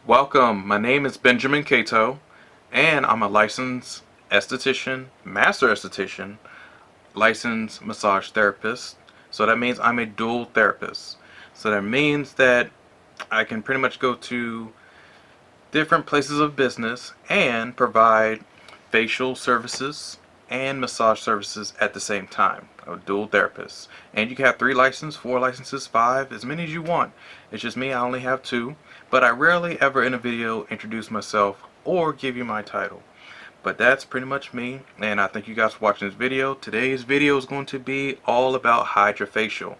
Welcome, my name is Benjamin Cato, and I'm a licensed esthetician, master esthetician, licensed massage therapist. So that means I'm a dual therapist. So that means that I can pretty much go to different places of business and provide facial services and massage services at the same time. A dual therapist. And you can have 3 licenses, 4 licenses, 5, as many as you want. It's just me, I only have 2. But I rarely ever in a video introduce myself or give you my title. But that's pretty much me, and I thank you guys for watching this video. Today's video is going to be all about HydraFacial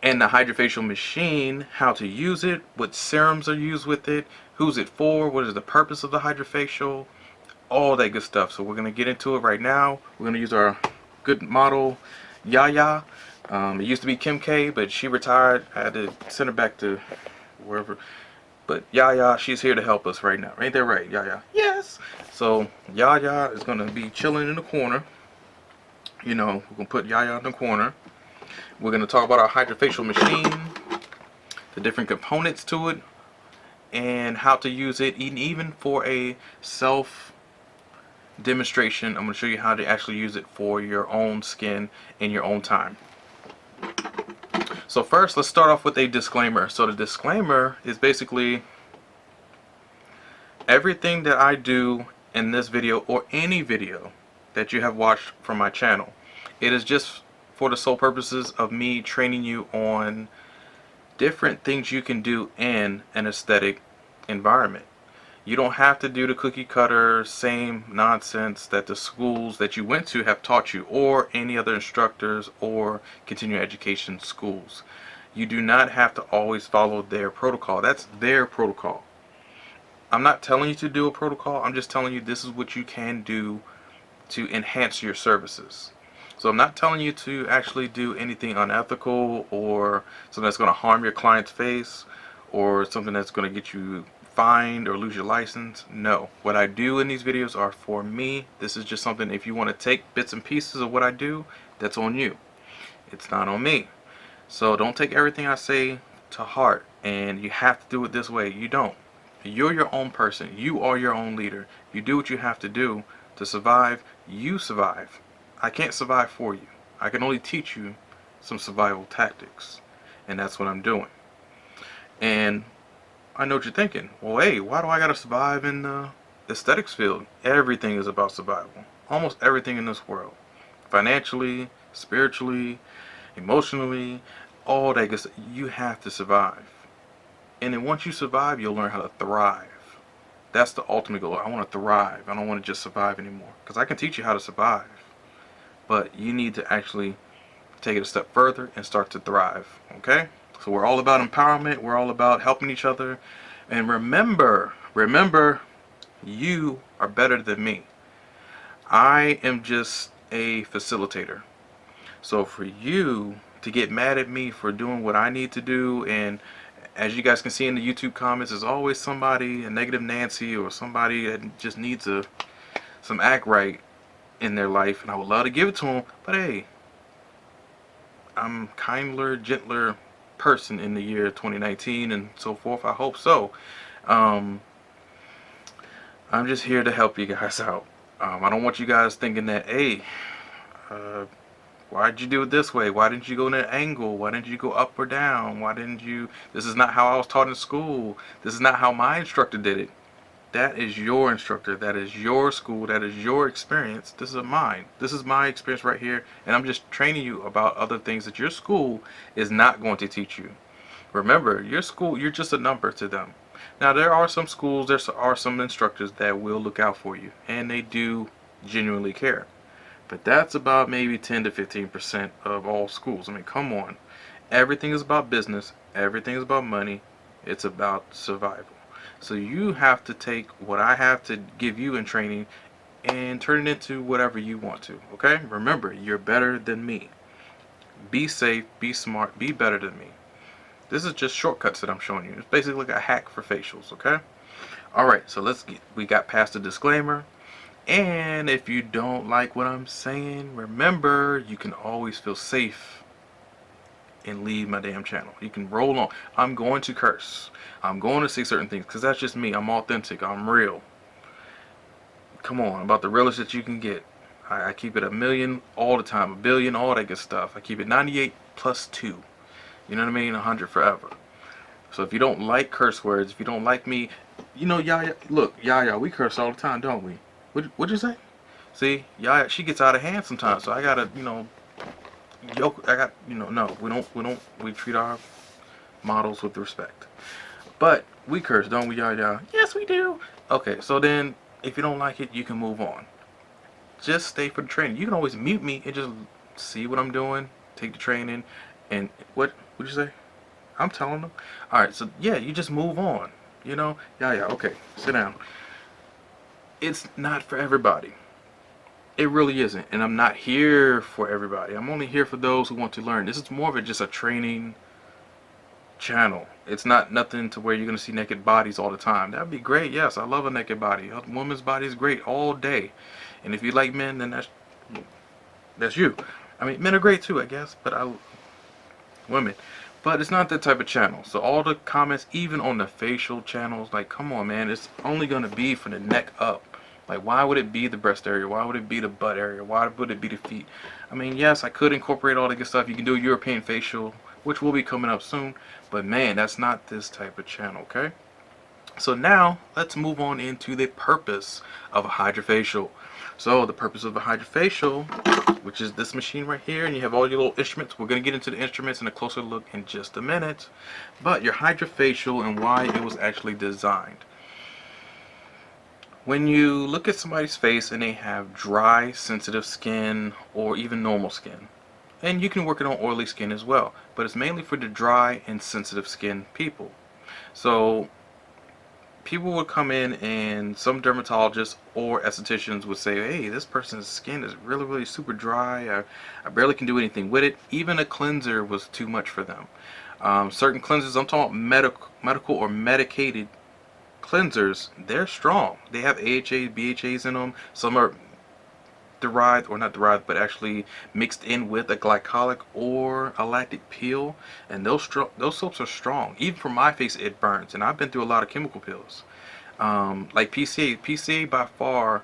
and the HydraFacial machine, how to use it, what serums are used with it, who's it for, what is the purpose of the HydraFacial, all that good stuff. So we're going to get into it right now. We're going to use our good model, Yaya. It used to be Kim K, but she retired. I had to send her back to wherever. But Yaya, she's here to help us right now. Ain't that right, Yaya? Yes. So Yaya is going to be chilling in the corner. You know, we're going to put Yaya in the corner. We're going to talk about our HydraFacial machine, the different components to it, and how to use it, even for a self demonstration. I'm going to show you how to actually use it for your own skin in your own time. So first, let's start off with a disclaimer. So the disclaimer is basically everything that I do in this video or any video that you have watched from my channel, it is just for the sole purposes of me training you on different things you can do in an aesthetic environment. You don't have to do the cookie cutter same nonsense that the schools that you went to have taught you, or any other instructors or continuing education schools. You do not have to always follow their protocol. That's their protocol. I'm not telling you to do a protocol. I'm just telling you this is what you can do to enhance your services. So I'm not telling you to actually do anything unethical or something that's going to harm your client's face or something that's going to get you fined or lose your license. No. What I do in these videos are for me. This is just something, if you want to take bits and pieces of what I do, that's on you. It's not on me. So don't take everything I say to heart and you have to do it this way. You don't. You're your own person. You are your own leader. You do what you have to do to survive. You survive. I can't survive for you. I can only teach you some survival tactics. And that's what I'm doing. And I know what you're thinking. Well, hey, why do I gotta survive in the aesthetics field? Everything is about survival. Almost everything in this world. Financially, spiritually, emotionally, all that good stuff. You have to survive. And then once you survive, you'll learn how to thrive. That's the ultimate goal. I want to thrive. I don't want to just survive anymore. Because I can teach you how to survive. But you need to actually take it a step further and start to thrive. Okay? So we're all about empowerment. We're all about helping each other. And remember, you are better than me. I am just a facilitator. So for you to get mad at me for doing what I need to do, and as you guys can see in the YouTube comments, there's always somebody, a negative Nancy or somebody that just needs some act right in their life, and I would love to give it to them, but hey, I'm kinder, gentler person in the year 2019 and so forth. I hope so. I'm just here to help you guys out. I don't want you guys thinking that, hey, why did you do it this way? Why didn't you go in an angle? Why didn't you go up or down? Why didn't you? This is not how I was taught in school. This is not how my instructor did it. That is your instructor. That is your school. That is your experience. This is mine. This is my experience right here. And I'm just training you about other things that your school is not going to teach you. Remember, your school, you're just a number to them. Now, there are some schools, there are some instructors that will look out for you. And they do genuinely care. But that's about maybe 10 to 15% of all schools. I mean, come on. Everything is about business. Everything is about money. It's about survival. So you have to take what I have to give you in training and turn it into whatever you want to. Okay? Remember, you're better than me. Be safe, be smart, be better than me. This is just shortcuts that I'm showing you. It's basically like a hack for facials. Okay? Alright, so we got past the disclaimer. And if you don't like what I'm saying, remember, you can always feel safe and leave my damn channel. You can roll on. I'm going to curse. I'm going to say certain things because that's just me. I'm authentic. I'm real. Come on, about the realest that you can get. I keep it a million all the time, a billion, all that good stuff. I keep it 98 plus 2. You know what I mean? 100 forever. So if you don't like curse words, if you don't like me, you know, Yaya, look, Yaya, we curse all the time, don't we? What'd you say? See, Yaya, she gets out of hand sometimes, so I gotta, you know, no, we treat our models with respect. But we curse, don't we, Yaya? Yes, we do. Okay, so then, if you don't like it, you can move on. Just stay for the training. You can always mute me and just see what I'm doing, take the training, and what'd you say? I'm telling them. Alright, so yeah, you just move on. You know? Yeah, okay. Sit down. It's not for everybody. It really isn't. And I'm not here for everybody. I'm only here for those who want to learn. This is more of just a training channel. It's not nothing to where you're going to see naked bodies all the time. That'd be great. Yes, I love a naked body. A woman's body is great all day. And if you like men, then that's you. I mean, men are great too, I guess. But women. But it's not that type of channel. So all the comments, even on the facial channels, like, come on, man, it's only going to be from the neck up. Like, why would it be the breast area? Why would it be the butt area? Why would it be the feet? I mean, yes, I could incorporate all the good stuff. You can do a European facial, which will be coming up soon. But, man, that's not this type of channel, okay? So now, let's move on into the purpose of a HydraFacial. So, the purpose of a HydraFacial, which is this machine right here, and you have all your little instruments. We're going to get into the instruments and a closer look in just a minute. But your HydraFacial and why it was actually designed. When you look at somebody's face and they have dry, sensitive skin, or even normal skin, and you can work it on oily skin as well, but it's mainly for the dry and sensitive skin people. So people would come in and some dermatologists or estheticians would say, hey, this person's skin is really super dry. I barely can do anything with it. Even a cleanser was too much for them. Certain cleansers, I'm talking medical or medicated cleansers, they're strong. They have AHAs, BHAs in them. Some are derived, or not derived, but actually mixed in with a glycolic or a lactic peel, and those soaps are strong. Even for my face, it burns, and I've been through a lot of chemical peels. Like PCA by far,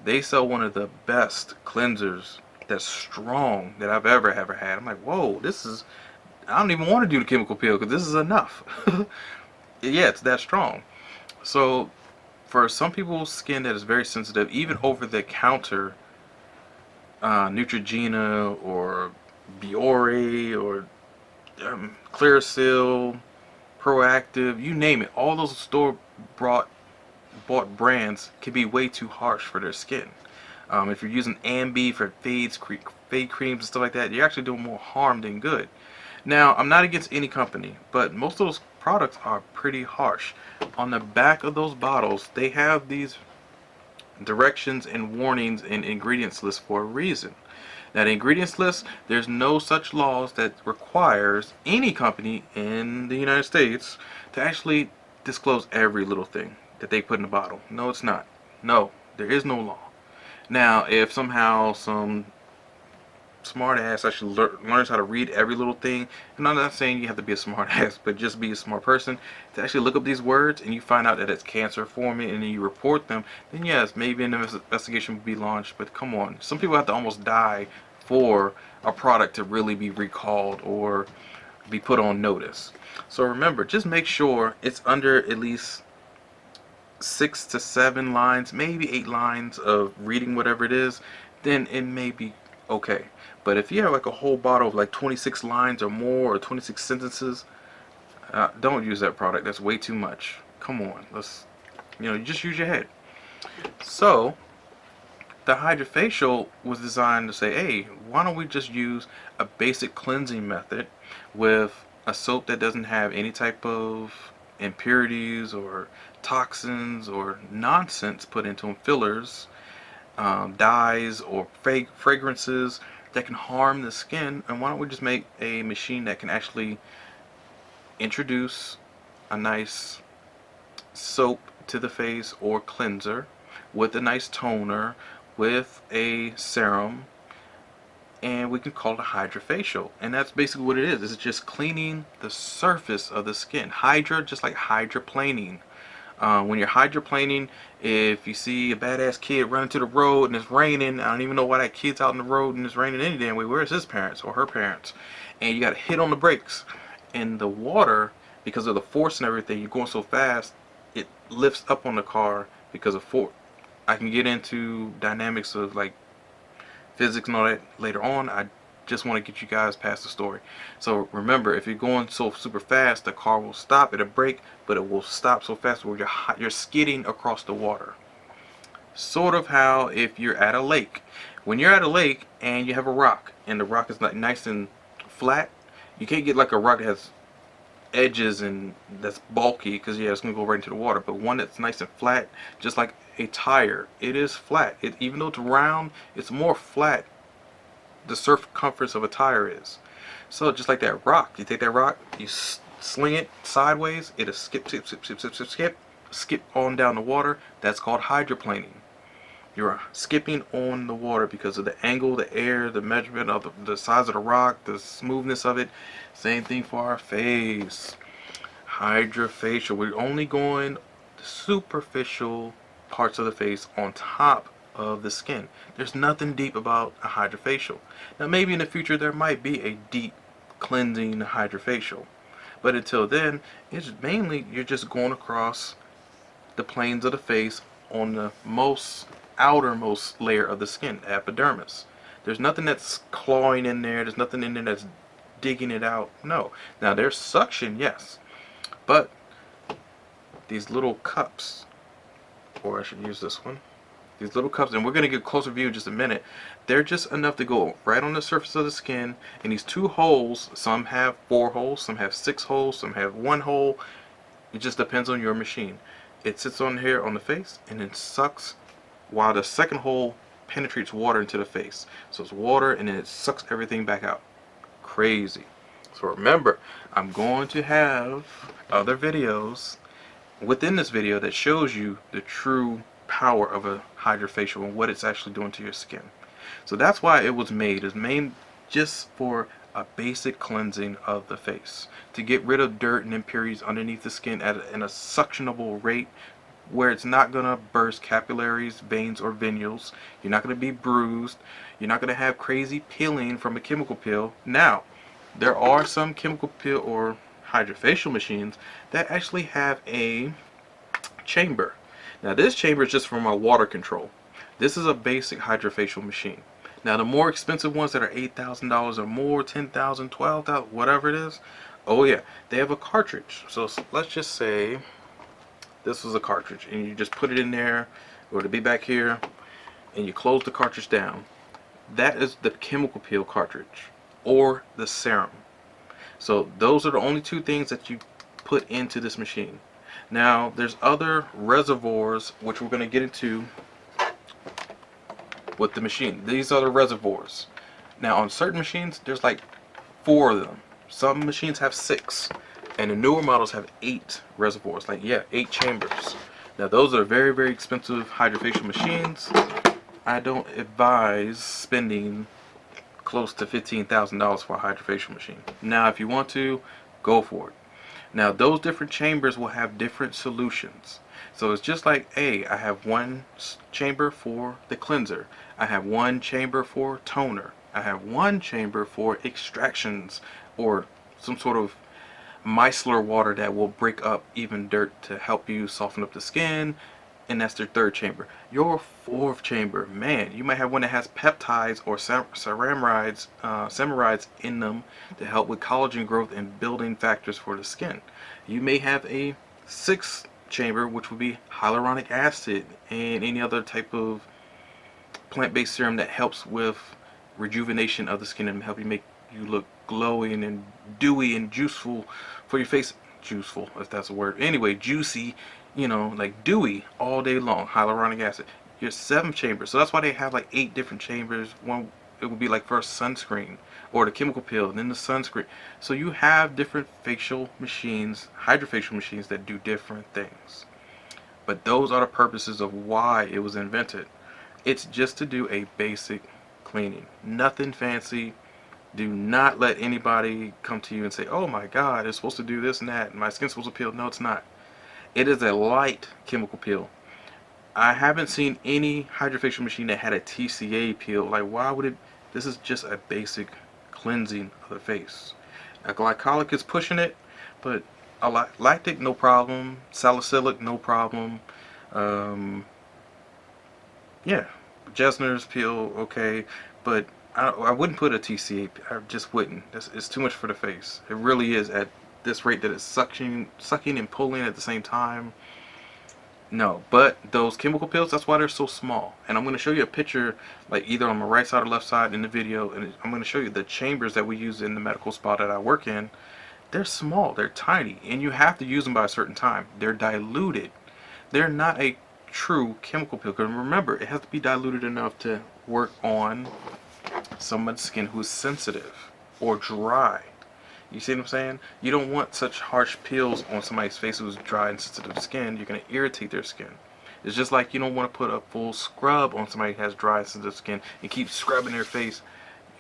they sell one of the best cleansers that's strong that I've ever had. I'm like, whoa, this is, I don't even want to do the chemical peel because this is enough. Yeah, it's that strong. So for some people's skin that is very sensitive, even over the counter Neutrogena or Biore or Clearasil, Proactive, you name it, all those bought brands can be way too harsh for their skin. If you're using Ambi for fade creams and stuff like that, you're actually doing more harm than good. Now, I'm not against any company, but most of those products are pretty harsh. On the back of those bottles, they have these directions and warnings and ingredients list for a reason. Now, the ingredients list, there's no such laws that requires any company in the United States to actually disclose every little thing that they put in the bottle. No, it's not. No, there is no law. Now, if somehow some smart ass actually learns how to read every little thing, and I'm not saying you have to be a smart ass, but just be a smart person to actually look up these words and you find out that it's cancer forming and then you report them, then yes, maybe an investigation will be launched. But come on, some people have to almost die for a product to really be recalled or be put on notice. So remember, just make sure it's under at least 6 to 7 lines, maybe 8 lines of reading whatever it is, then it may be okay. But if you have like a whole bottle of like 26 lines or more, or 26 sentences, don't use that product. That's way too much. Come on, you just use your head. So the HydraFacial was designed to say, hey, why don't we just use a basic cleansing method with a soap that doesn't have any type of impurities or toxins or nonsense put into them, fillers, dyes, or fake fragrances that can harm the skin. And why don't we just make a machine that can actually introduce a nice soap to the face or cleanser with a nice toner, with a serum, and we can call it a HydraFacial, and that's basically what it is. It's just cleaning the surface of the skin. Hydra, just like hydroplaning. When you're hydroplaning, if you see a badass kid running to the road and it's raining, I don't even know why that kid's out in the road and it's raining any damn way. Where's his parents or her parents? And you got to hit on the brakes, and the water, because of the force and everything, you're going so fast, it lifts up on the car because of force. I can get into dynamics of like physics and all that later on. I just want to get you guys past the story. So remember, if you're going so super fast, the car will stop at a brake, but it will stop so fast where you're skidding across the water. Sort of how if you're at a lake. When you're at a lake and you have a rock, and the rock is like nice and flat, you can't get like a rock that has edges and that's bulky, because yeah, it's gonna go right into the water. But one that's nice and flat, just like a tire, it is flat. Even though it's round, it's more flat. The circumference of a tire is. So just like that rock, you take that rock, you sling it sideways, it'll skip on down the water. That's called hydroplaning. You're skipping on the water because of the angle, the air, the measurement of the size of the rock, the smoothness of it. Same thing for our face. HydraFacial. We're only going the superficial parts of the face on top of the skin. There's nothing deep about a HydraFacial. Now maybe in the future there might be a deep cleansing HydraFacial, but until then, it's mainly you're just going across the planes of the face on the most outermost layer of the skin, epidermis. There's nothing that's clawing in there. There's nothing in there that's digging it out. No. Now there's suction, yes, but these little cups, or I should use this one, these little cups, and we're going to get a closer view in just a minute, they're just enough to go right on the surface of the skin. And these 2 holes, some have 4 holes, some have 6 holes, some have 1 hole. It just depends on your machine. It sits on here on the face and then sucks, while the second hole penetrates water into the face. So it's water and then it sucks everything back out. Crazy. So remember, I'm going to have other videos within this video that shows you the true power of a HydraFacial and what it's actually doing to your skin. So that's why it was made. It's made just for a basic cleansing of the face, to get rid of dirt and impurities underneath the skin in a suctionable rate where it's not going to burst capillaries, veins, or venules. You're not going to be bruised. You're not going to have crazy peeling from a chemical peel. Now, there are some chemical peel or HydraFacial machines that actually have a chamber. Now this chamber is just for my water control. This is a basic HydraFacial machine. Now the more expensive ones that are $8,000 or more, $10,000, $12,000, whatever it is, oh yeah, they have a cartridge. So let's just say this was a cartridge, and you just put it in there, or to be back here, and you close the cartridge down. That is the chemical peel cartridge or the serum. So those are the only 2 things that you put into this machine. Now there's other reservoirs which we're going to get into with the machine. These are the reservoirs. Now on certain machines there's like 4 of them. Some machines have 6, and the newer models have 8 reservoirs. Like, yeah, 8 chambers. Now those are very, very expensive HydraFacial machines. I don't advise spending close to $15,000 for a HydraFacial machine. Now if you want to, go for it. Now those different chambers will have different solutions. So it's just like, I have one chamber for the cleanser. I have one chamber for toner. I have one chamber for extractions or some sort of micellar water that will break up even dirt to help you soften up the skin. And that's their 3rd chamber. Your 4th chamber, man, you might have one that has peptides or ceramides in them to help with collagen growth and building factors for the skin. You may have a 6th chamber, which would be hyaluronic acid and any other type of plant-based serum that helps with rejuvenation of the skin and help you make you look glowing and dewy and juiceful for your face. Juiceful, if that's a word. Anyway, juicy, you know, like dewy all day long. Hyaluronic acid. Your 7th chamber. So that's why they have like 8 different chambers. One, it would be like first sunscreen or the chemical peel, and then the sunscreen. So you have different facial machines, HydraFacial machines that do different things. But those are the purposes of why it was invented. It's just to do a basic cleaning. Nothing fancy. Do not let anybody come to you and say, oh my god, it's supposed to do this and that, and my skin's supposed to peel. No, it's not. It is a light chemical peel. I haven't seen any HydraFacial machine that had a TCA peel. Like, why would it? This is just a basic cleansing of the face. A glycolic is pushing it, but a lactic, no problem. Salicylic, no problem. Yeah, Jesner's peel, okay, but I wouldn't put a TCA. I just wouldn't. It's too much for the face. It really is. At this rate that it's sucking and pulling at the same time. No, but those chemical peels, that's why they're so small. And I'm going to show you a picture, like either on my right side or left side in the video, and I'm going to show you the chambers that we use in the medical spa that I work in. They're small, they're tiny, and you have to use them by a certain time. They're diluted. They're not a true chemical peel, because remember, it has to be diluted enough to work on someone's skin who's sensitive or dry. You see what I'm saying? You don't want such harsh peels on somebody's face who's dry and sensitive skin. You're going to irritate their skin. It's just like you don't want to put a full scrub on somebody who has dry and sensitive skin and keep scrubbing their face.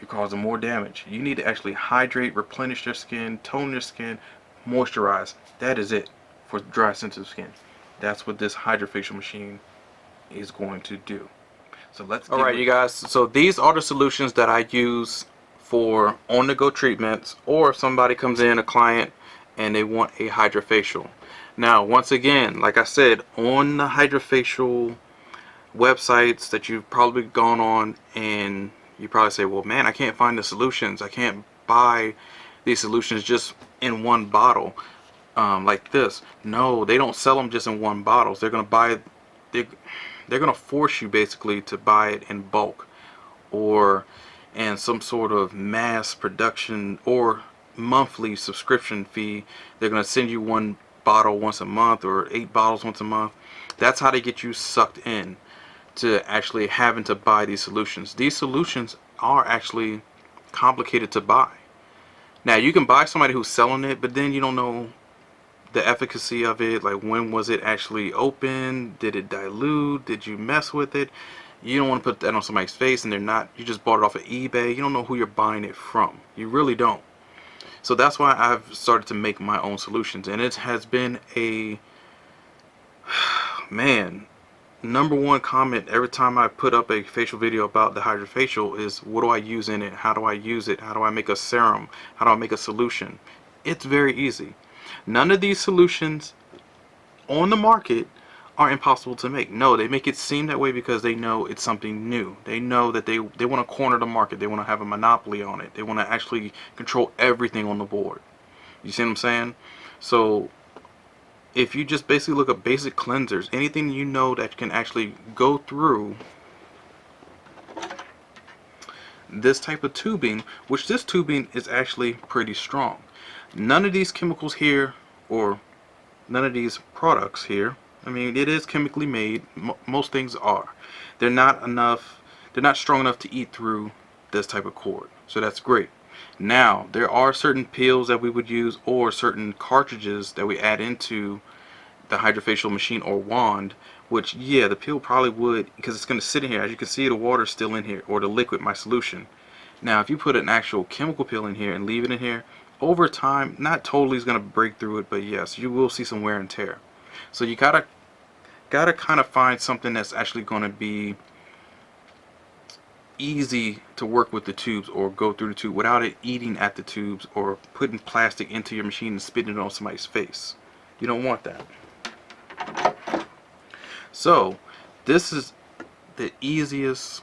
You're causing more damage. You need to actually hydrate, replenish their skin, tone their skin, moisturize. That is it for dry, sensitive skin. That's what this HydraFacial machine is going to do. So let's get Alright, you guys. So these are the solutions that I use for on-the-go treatments, or if somebody comes in, a client, and they want a HydraFacial. Now, once again, like I said, on the HydraFacial websites that you've probably gone on, and you probably say, well, man, I can't find the solutions. I can't buy these solutions just in one bottle like this. No, they don't sell them just in one bottle. They're going to buy, they're going to force you basically to buy it in bulk, or and some sort of mass production or monthly subscription fee. They're going to send you one bottle once a month or 8 bottles once a month. That's how they get you sucked in to actually having to buy these solutions. These solutions are actually complicated to buy. Now, you can buy somebody who's selling it, but then you don't know the efficacy of it. Like, when was it actually open? Did it dilute? Did you mess with it? You don't want to put that on somebody's face and they're not, you just bought it off of eBay. You don't know who you're buying it from. You really don't. So that's why I've started to make my own solutions. And it has been a, man, #1 comment every time I put up a facial video about the HydraFacial is, what do I use in it? How do I use it? How do I make a serum? How do I make a solution? It's very easy. None of these solutions on the market are impossible to make. No, they make it seem that way because they know it's something new. They know that they want to corner the market. They want to have a monopoly on it. They want to actually control everything on the board. You see what I'm saying? So if you just basically look at basic cleansers, anything you know that can actually go through this type of tubing, which this tubing is actually pretty strong. None of these chemicals here, or none of these products here, I mean, it is chemically made. Most things are. They're not strong enough to eat through this type of cord. So that's great. Now, there are certain peels that we would use, or certain cartridges that we add into the HydraFacial machine or wand, which, yeah, the peel probably would, because it's going to sit in here. As you can see, the water's still in here, or the liquid, my solution. Now, if you put an actual chemical peel in here and leave it in here, over time, not totally is going to break through it, but yes, you will see some wear and tear. So you gotta kind of find something that's actually going to be easy to work with the tubes, or go through the tube without it eating at the tubes, or putting plastic into your machine and spitting it on somebody's face. You don't want that. So this is the easiest,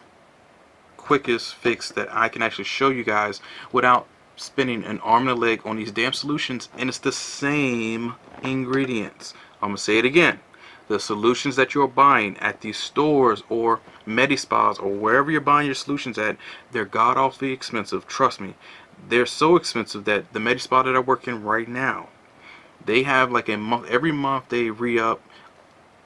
quickest fix that I can actually show you guys without spending an arm and a leg on these damn solutions, and it's the same ingredients. I'm gonna say it again. The solutions that you're buying at these stores or Medi-Spas or wherever you're buying your solutions at, they're god-awfully expensive. Trust me. They're so expensive that the Medi-Spa that I work in right now, they have like a month, every month they re-up.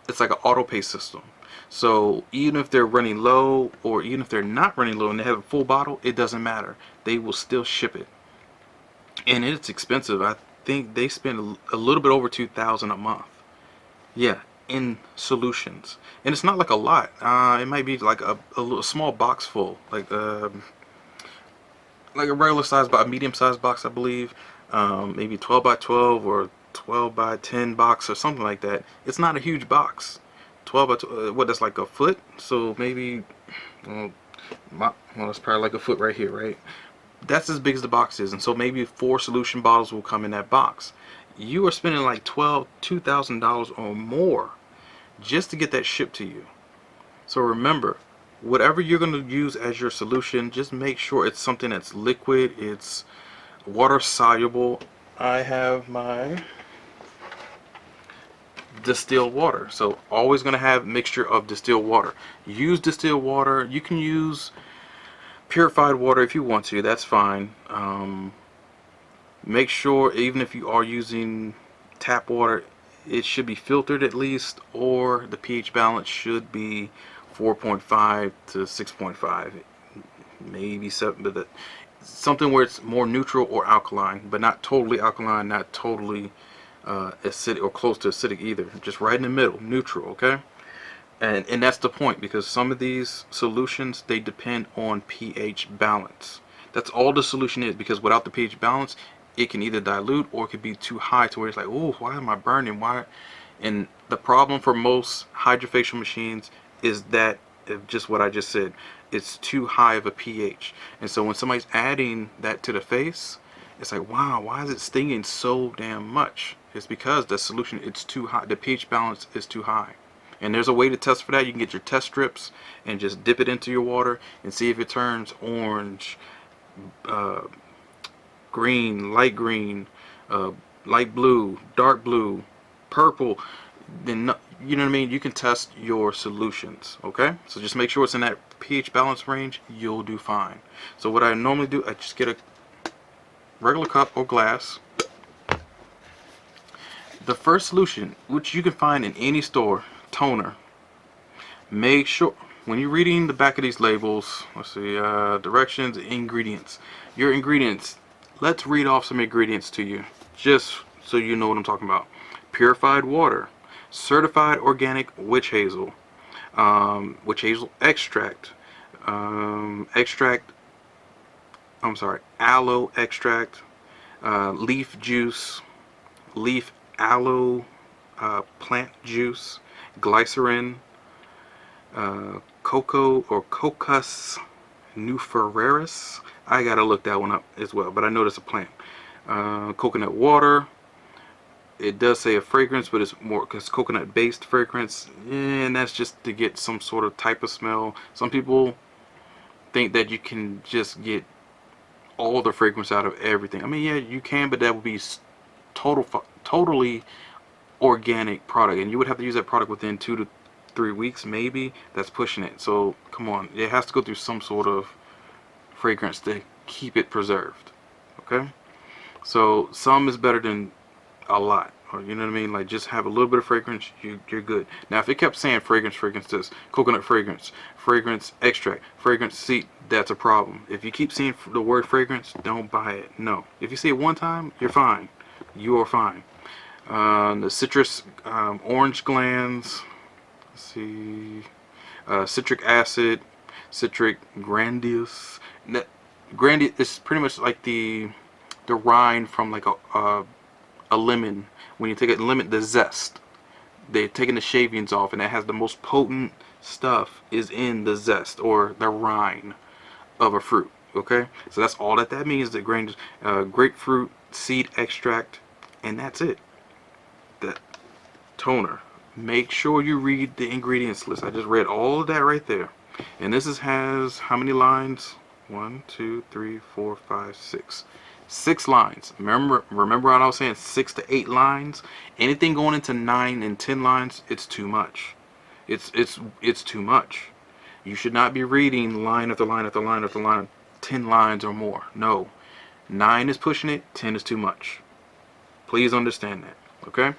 It's like an auto pay system. So even if they're running low, or even if they're not running low and they have a full bottle, it doesn't matter. They will still ship it. And it's expensive. I think they spend a little bit over $2,000 a month. Yeah, in solutions, and it's not like a lot. It might be like a little small box full, like a regular size, a medium sized box, I believe. Maybe 12 by 12 or 12 by 10 box or something like that. It's not a huge box. 12 by 12, what, that's like a foot. So maybe, well, that's probably like a foot right here, right? That's as big as the box is, and so maybe 4 solution bottles will come in that box. You are spending like $2,000 or more just to get that shipped to you. So remember, whatever you're going to use as your solution, just make sure it's something that's liquid, it's water soluble. I have my distilled water, so always going to have mixture of distilled water. Use distilled water. You can use purified water if you want to, that's fine. Make sure, even if you are using tap water, it should be filtered at least, or the pH balance should be 4.5 to 6.5, maybe 7, but something where it's more neutral or alkaline, but not totally alkaline, not totally acidic or close to acidic either. Just right in the middle, neutral, okay? And that's the point, because some of these solutions, they depend on pH balance. That's all the solution is, because without the pH balance, it can either dilute or it could be too high to where it's like, oh, why am I burning? Why? And the problem for most HydraFacial machines is that, just what I just said, it's too high of a pH. And so when somebody's adding that to the face, it's like, wow, why is it stinging so damn much? It's because the solution, it's too high. The pH balance is too high. And there's a way to test for that. You can get your test strips and just dip it into your water and see if it turns orange, green, light blue, dark blue, purple. Then, you know what I mean? You can test your solutions, okay? So just make sure it's in that pH balance range. You'll do fine. So what I normally do, I just get a regular cup or glass. The first solution, which you can find in any store, toner. Make sure when you're reading the back of these labels, let's see, directions, ingredients. Your ingredients, let's read off some ingredients to you, just so you know what I'm talking about. Purified water, certified organic witch hazel extract, aloe extract, leaf juice, leaf aloe, plant juice, glycerin, cocoa or Cocos nuferoris. I gotta look that one up as well, but I know it's a plant. Coconut water. It does say a fragrance, but it's more because coconut based fragrance, and that's just to get some sort of type of smell. Some people think that you can just get all the fragrance out of everything. I mean, yeah, you can, but that would be totally organic product, and you would have to use that product within 2 to 3 weeks, maybe. That's pushing it. So come on, it has to go through some sort of fragrance to keep it preserved. Okay, so some is better than a lot, or you know what I mean, like just have a little bit of fragrance, you're good. Now if it kept saying fragrance this, coconut fragrance, fragrance extract, fragrance seed, that's a problem. If you keep seeing the word fragrance, don't buy it. No, if you see it one time, you're fine. You are fine. The citrus, orange glands, let's see, citric acid, citric grandiose. Grandiose is pretty much like the rind from like a lemon. When you take a lemon, the zest, they're taking the shavings off, and that has the most potent stuff is in the zest or the rind of a fruit. Okay, so that's all that means. The grain, grapefruit seed extract, and that's it. That toner. Make sure you read the ingredients list. I just read all of that right there, and this has how many lines? 1, 2, 3, 4, 5, 6. 6 lines. Remember what I was saying, 6 to 8 lines. Anything going into 9 and 10 lines, it's too much. It's too much. You should not be reading line after line after line after line, 10 lines or more. No. 9 is pushing it, 10 is too much. Please understand that. Okay?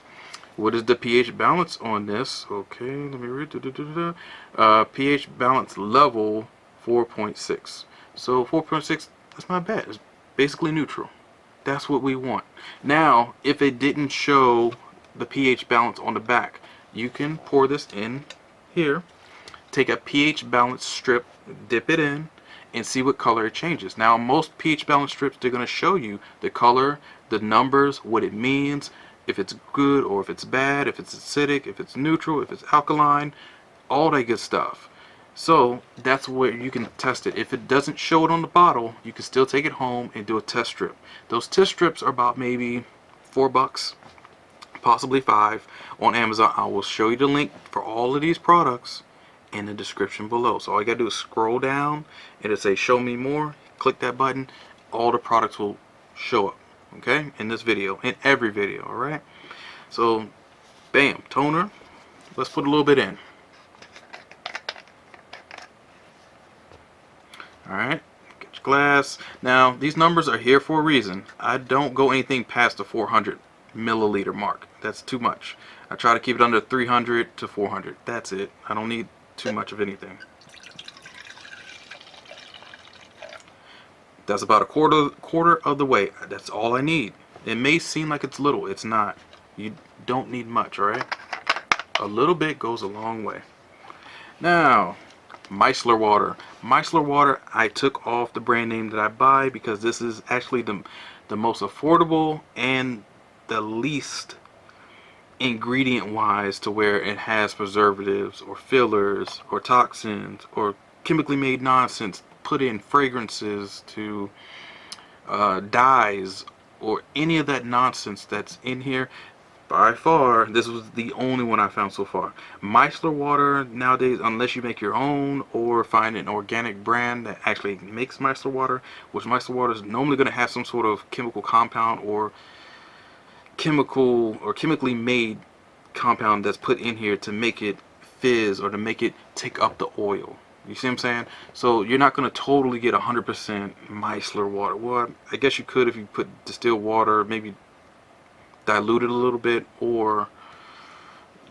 What is the pH balance on this? Okay, let me read. pH balance level 4.6. So 4.6, that's not bad. It's basically neutral. That's what we want. Now, if it didn't show the pH balance on the back, you can pour this in here, take a pH balance strip, dip it in, and see what color it changes. Now, most pH balance strips, they're going to show you the color, the numbers, what it means, if it's good or if it's bad, if it's acidic, if it's neutral, if it's alkaline, all that good stuff. So that's where you can test it. If it doesn't show it on the bottle, you can still take it home and do a test strip. Those test strips are about maybe $4, possibly $5 on Amazon. I will show you the link for all of these products in the description below. So all you gotta do is scroll down, it'll say show me more, click that button, all the products will show up, okay, in this video, in every video. All right, so bam, toner, let's put a little bit in. All right, get your glass. Now these numbers are here for a reason. I don't go anything past the 400 milliliter mark. That's too much. I try to keep it under 300 to 400. That's it. I don't need too much of anything. That's about a quarter of the way. That's all I need. It may seem like it's little. It's not. You don't need much, all right? A little bit goes a long way. Now, micellar water. Micellar water, I took off the brand name that I buy because this is actually the most affordable and the least ingredient wise to where it has preservatives or fillers or toxins or chemically made nonsense put in, fragrances to dyes or any of that nonsense that's in here. By far, this was the only one I found so far. Micellar water nowadays, unless you make your own or find an organic brand that actually makes micellar water, which micellar water is normally going to have some sort of chemical compound or chemically made compound that's put in here to make it fizz or to make it take up the oil. You see what I'm saying? So you're not going to totally get 100% micellar water. Well, I guess you could if you put distilled water, maybe dilute it a little bit, or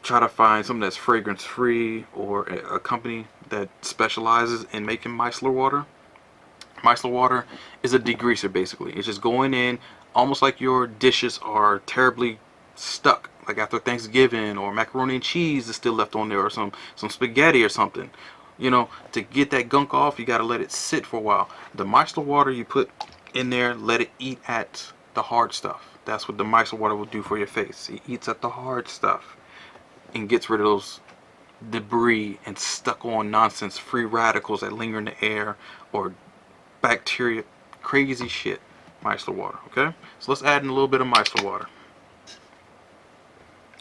try to find something that's fragrance free or a company that specializes in making micellar water. Micellar water is a degreaser basically. It's just going in almost like your dishes are terribly stuck, like after Thanksgiving, or macaroni and cheese is still left on there, or some spaghetti or something. You know, to get that gunk off, you got to let it sit for a while. The micellar water you put in there, let it eat at the hard stuff. That's what the micellar water will do for your face. It eats at the hard stuff and gets rid of those debris and stuck on nonsense, free radicals that linger in the air, or bacteria, crazy shit. Micellar water, okay? So let's add in a little bit of micellar water.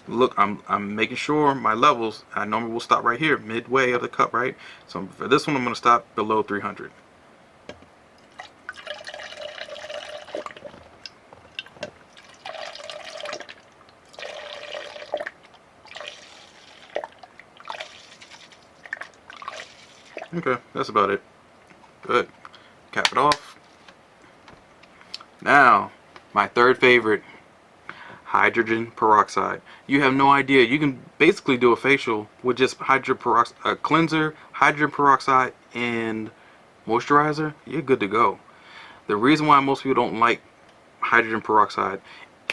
Look, I'm making sure my levels, I normally will stop right here, midway of the cup, right? So for this one, I'm going to stop below 300. Okay, that's about it. Good. Cap it off. Now, my third favorite, hydrogen peroxide. You have no idea. You can basically do a facial with just hydrogen peroxide, a cleanser, hydrogen peroxide, and moisturizer. You're good to go. The reason why most people don't like hydrogen peroxide,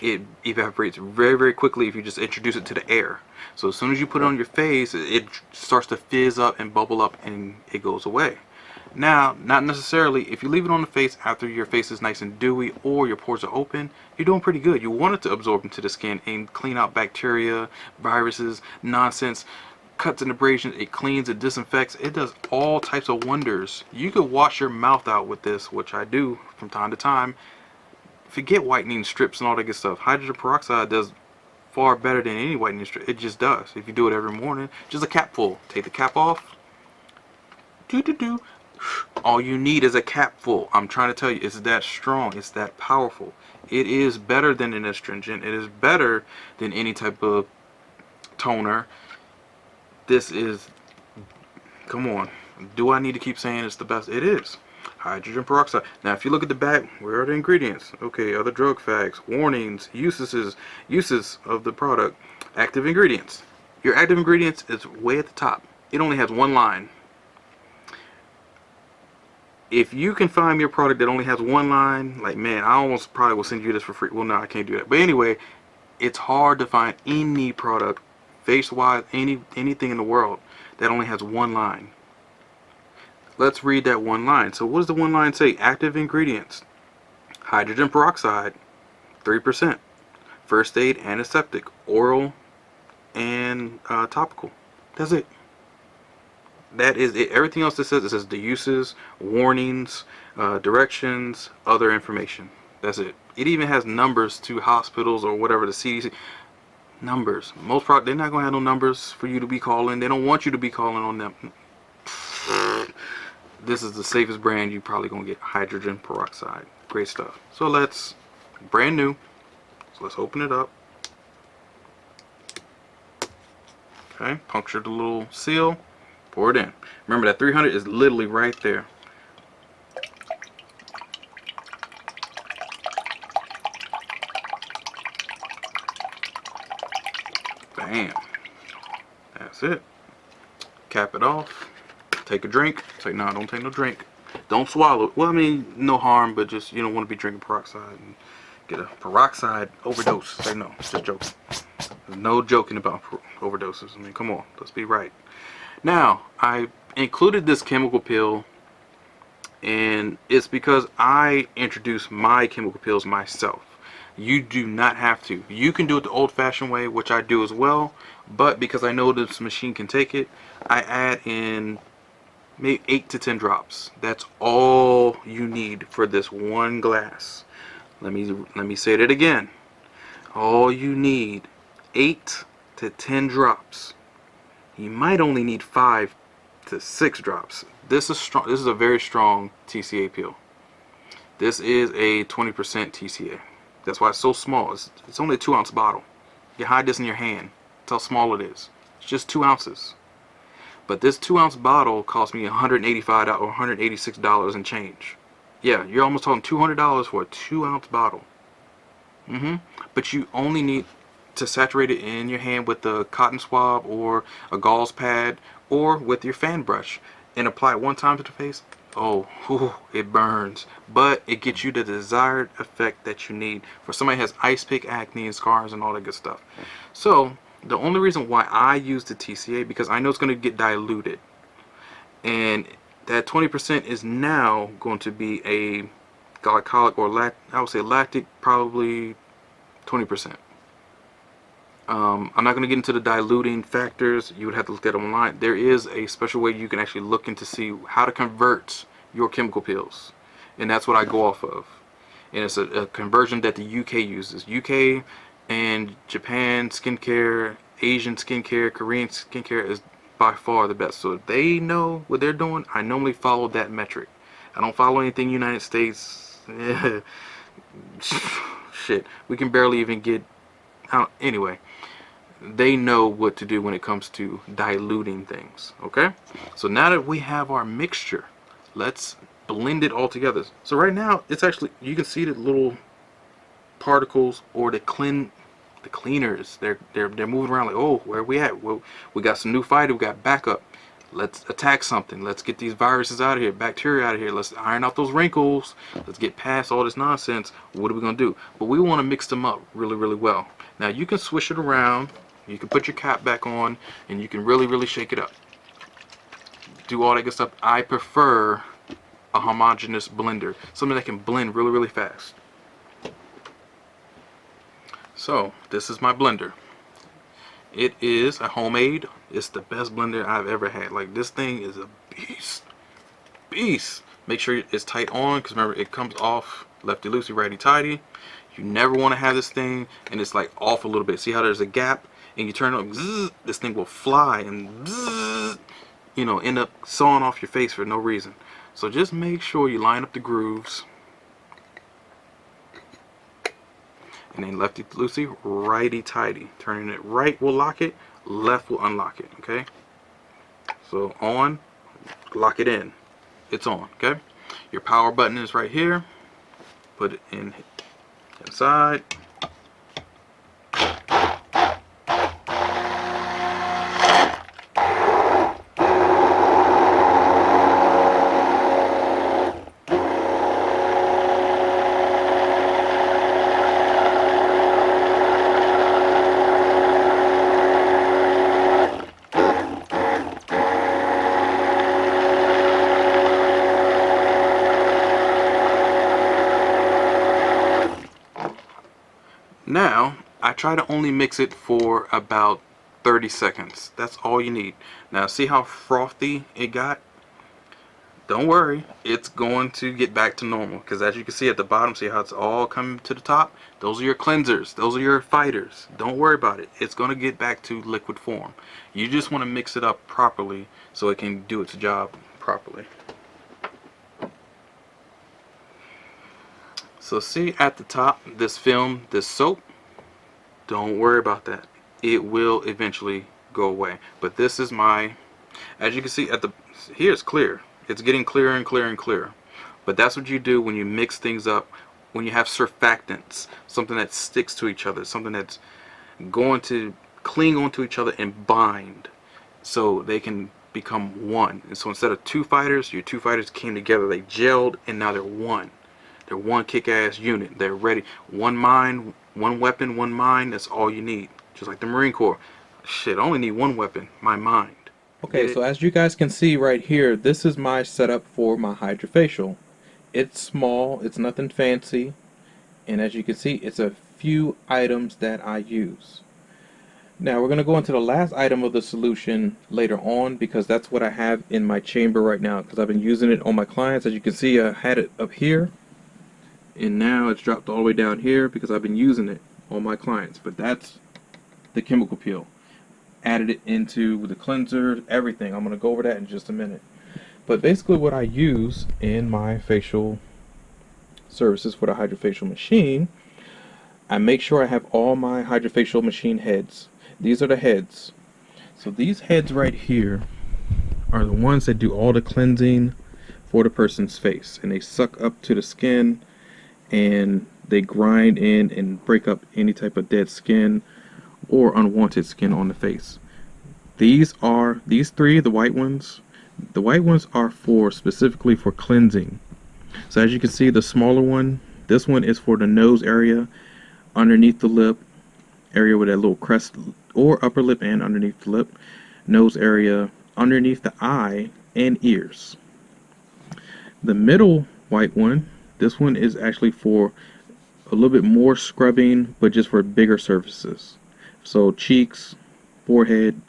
it evaporates very, very quickly if you just introduce it to the air. So as soon as you put it on your face, it starts to fizz up and bubble up and it goes away. Now, not necessarily, if you leave it on the face after your face is nice and dewy or your pores are open, you're doing pretty good. You want it to absorb into the skin and clean out bacteria, viruses, nonsense, cuts and abrasions. It cleans, it disinfects, it does all types of wonders. You could wash your mouth out with this, which I do from time to time. Forget whitening strips and all that good stuff. Hydrogen peroxide does far better than any whitening strip. It just does. If you do it every morning, just a capful. Take the cap off. Do. All you need is a capful. I'm trying to tell you, it's that strong. It's that powerful. It is better than an astringent. It is better than any type of toner. This is, come on. Do I need to keep saying it's the best? It is. Hydrogen peroxide. Now, if you look at the back, where are the ingredients? Okay, other drug facts, warnings, uses of the product, active ingredients. Your active ingredients is way at the top. It only has one line. If you can find me a product that only has one line, like, man, I almost probably will send you this for free. Well, no, I can't do that. But anyway, it's hard to find any product face wash, anything in the world that only has one line. Let's read that one line. So what does the one line say? Active ingredients: hydrogen peroxide, 3%. First aid, antiseptic, oral, and topical. That's it. That is it. Everything else it says the uses, warnings, directions, other information. That's it. It even has numbers to hospitals or whatever, the CDC. Numbers. Most product, they're not going to have no numbers for you to be calling. They don't want you to be calling on them. This is the safest brand you probably going to get. Hydrogen peroxide. Great stuff. So let's, brand new. So let's open it up. Okay, puncture the little seal. Pour it in. Remember that 300 is literally right there. Bam. That's it. Cap it off. Take a drink. Say, no, don't take no drink. Don't swallow. Well, I mean, no harm, but just, you don't want to be drinking peroxide and get a peroxide overdose. Say no. Just joking. There's no joking about overdoses. I mean, come on. Let's be right. Now, I included this chemical peel, and it's because I introduced my chemical peels myself. You do not have to. You can do it the old-fashioned way, which I do as well, but because I know this machine can take it, I add in maybe 8 to 10 drops. That's all you need for this one glass. Let me say that again. All you need, 8 to 10 drops. You might only need 5 to 6 drops. This is strong. This is a very strong TCA peel. This is a 20% TCA. That's why it's so small. It's only a 2-ounce bottle. You hide this in your hand. That's how small it is. It's just 2 ounces. But this 2-ounce bottle cost me $185 or $186 and change. Yeah, you're almost talking $200 for a 2-ounce bottle. But you only need to saturate it in your hand with a cotton swab or a gauze pad or with your fan brush and apply it one time to the face. Oh, whew, it burns, but it gets you the desired effect that you need for somebody who has ice pick, acne, and scars and all that good stuff. So the only reason why I use the TCA, because I know it's going to get diluted, and that 20% is now going to be a glycolic or I would say lactic, probably 20%. I'm not going to get into the diluting factors. You would have to look at them online. There is a special way you can actually look into see how to convert your chemical peels, and that's what I go off of. And it's a conversion that the UK uses. UK and Japan skincare, Asian skincare, Korean skincare is by far the best. So if they know what they're doing, I normally follow that metric. I don't follow anything United States. Shit, we can barely even get out. Anyway, they know what to do when it comes to diluting things. Okay, so now that we have our mixture, let's blend it all together. So right now it's actually, you can see the little particles or the cleaners. They're moving around like, oh, where are we at? Well, we got some new fighter, we got backup. Let's attack something. Let's get these viruses out of here, bacteria out of here. Let's iron out those wrinkles. Let's get past all this nonsense. What are we going to do? But we want to mix them up really, really well. Now you can swish it around. You can put your cap back on, and you can really, really shake it up. Do all that good stuff. I prefer a homogeneous blender, something that can blend really, really fast. So this is my blender. It is a homemade. It's the best blender I've ever had. Like, this thing is a beast. Make sure it's tight on, because remember, it comes off lefty loosey, righty tighty. You never want to have this thing and it's like off a little bit. See how there's a gap, and you turn it up, zzz, this thing will fly and zzz, you know, end up sawing off your face for no reason. So just make sure you line up the grooves. And then lefty loosey, righty tighty. Turning it right will lock it, left will unlock it. Okay, so on, lock it in, it's on. Okay, your power button is right here. Put it in inside. Now, I try to only mix it for about 30 seconds. That's all you need. Now, see how frothy it got? Don't worry, it's going to get back to normal, because as you can see at the bottom, see how it's all coming to the top? Those are your cleansers, those are your fighters. Don't worry about it, it's going to get back to liquid form. You just want to mix it up properly so it can do its job properly. So see at the top, this film, this soap, don't worry about that. It will eventually go away. But this is my, as you can see at the, here it's clear. It's getting clearer and clearer and clearer. But that's what you do when you mix things up, when you have surfactants, something that sticks to each other, something that's going to cling onto each other and bind so they can become one. And so instead of two fighters, your two fighters came together, they gelled, and now they're one. They're one kick-ass unit. They're ready. One mind, one weapon, one mind. That's all you need. Just like the Marine Corps. Shit, I only need one weapon, my mind. Okay, so as you guys can see right here, this is my setup for my HydraFacial. It's small, it's nothing fancy, and as you can see, it's a few items that I use. Now we're going to go into the last item of the solution later on, because that's what I have in my chamber right now, because I've been using it on my clients. As you can see, I had it up here, and now it's dropped all the way down here because I've been using it on my clients. But that's the chemical peel. Added it into the cleanser, everything. I'm going to go over that in just a minute. But basically what I use in my facial services for the HydraFacial machine, I make sure I have all my HydraFacial machine heads. These are the heads. So these heads right here are the ones that do all the cleansing for the person's face. And they suck up to the skin and they grind in and break up any type of dead skin or unwanted skin on the face. These three, the white ones are for specifically for cleansing. So as you can see, the smaller one, this one is for the nose area, underneath the lip area with that little crest, or upper lip and underneath the lip, nose area, underneath the eye and ears. The middle white one, this one is actually for a little bit more scrubbing, but just for bigger surfaces. So cheeks, forehead,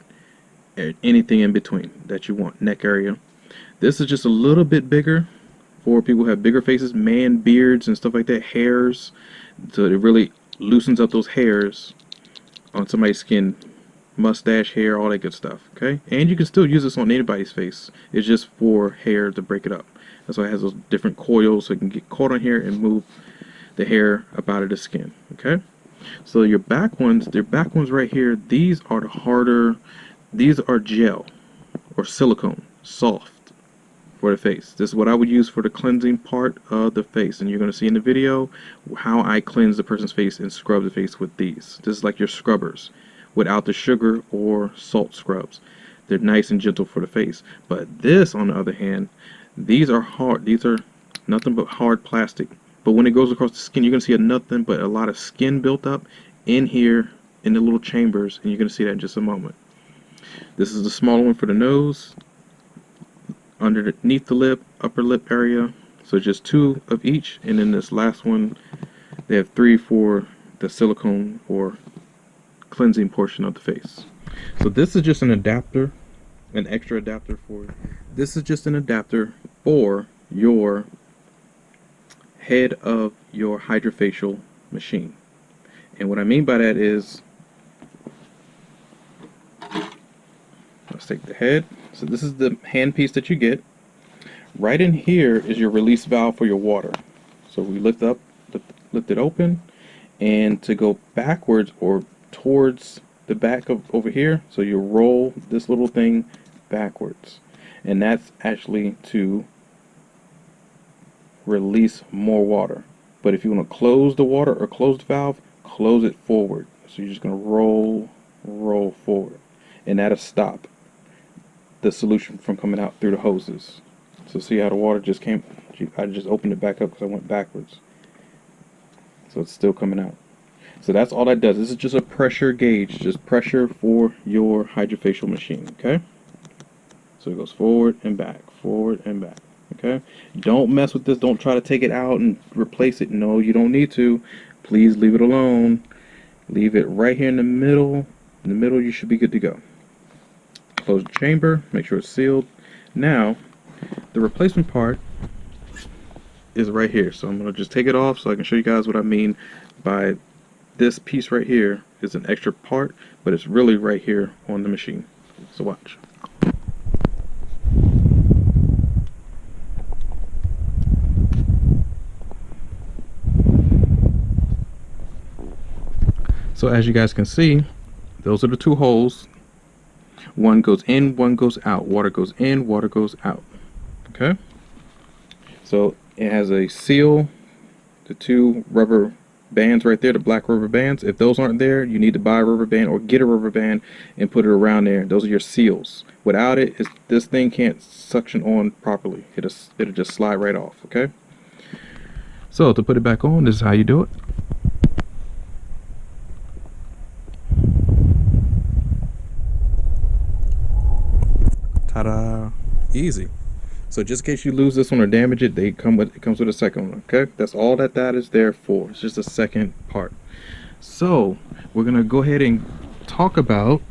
anything in between that you want, neck area. This is just a little bit bigger for people who have bigger faces, man beards and stuff like that, hairs. So it really loosens up those hairs on somebody's skin, mustache, hair, all that good stuff. Okay, and you can still use this on anybody's face. It's just for hair to break it up. That's why it has those different coils so it can get caught on here and move the hair up out of the skin. Okay. So your back ones, right here, these are the harder, these are gel or silicone, soft for the face. This is what I would use for the cleansing part of the face, and you're going to see in the video how I cleanse the person's face and scrub the face with these. This is like your scrubbers without the sugar or salt scrubs. They're nice and gentle for the face. But this, on the other hand, these are hard. These are nothing but hard plastic. But when it goes across the skin, you're going to see nothing but a lot of skin built up in here in the little chambers, and you're going to see that in just a moment. This is the smaller one for the nose, underneath the lip, upper lip area. So just two of each, and then this last one, they have three for the silicone or cleansing portion of the face. So this is just an adapter, an extra adapter for, this is just an adapter for your head of your HydraFacial machine. And what I mean by that is, let's take the head. So this is the hand piece that you get. Right in here is your release valve for your water. So we lift it open, and to go backwards or towards the back of over here, so you roll this little thing backwards, and that's actually to release more water. But if you want to close the water or close the valve, close it forward. So you're just going to roll forward, and that'll stop the solution from coming out through the hoses. So see how the water just came, I just opened it back up because I went backwards. So it's still coming out. So that's all that does. This is just a pressure gauge, just pressure for your HydraFacial machine, okay? So it goes forward and back, okay? Don't mess with this. Don't try to take it out and replace it. No, you don't need to. Please leave it alone. Leave it right here in the middle. In the middle, you should be good to go. Close the chamber, make sure it's sealed. Now, the replacement part is right here. So I'm going to just take it off so I can show you guys what I mean by this piece right here is an extra part, but it's really right here on the machine. So watch. So as you guys can see, those are the two holes. One goes in, one goes out. Water goes in, water goes out. Okay? So it has a seal, the two rubber bands right there, the black rubber bands. If those aren't there, you need to buy a rubber band or get a rubber band and put it around there. Those are your seals. Without it, this thing can't suction on properly. It'll just slide right off, okay? So to put it back on, this is how you do it. Ta-da! Easy. So just in case you lose this one or damage it, it comes with a second one. Okay, that's all that is there for. It's just a second part. So we're gonna go ahead and talk about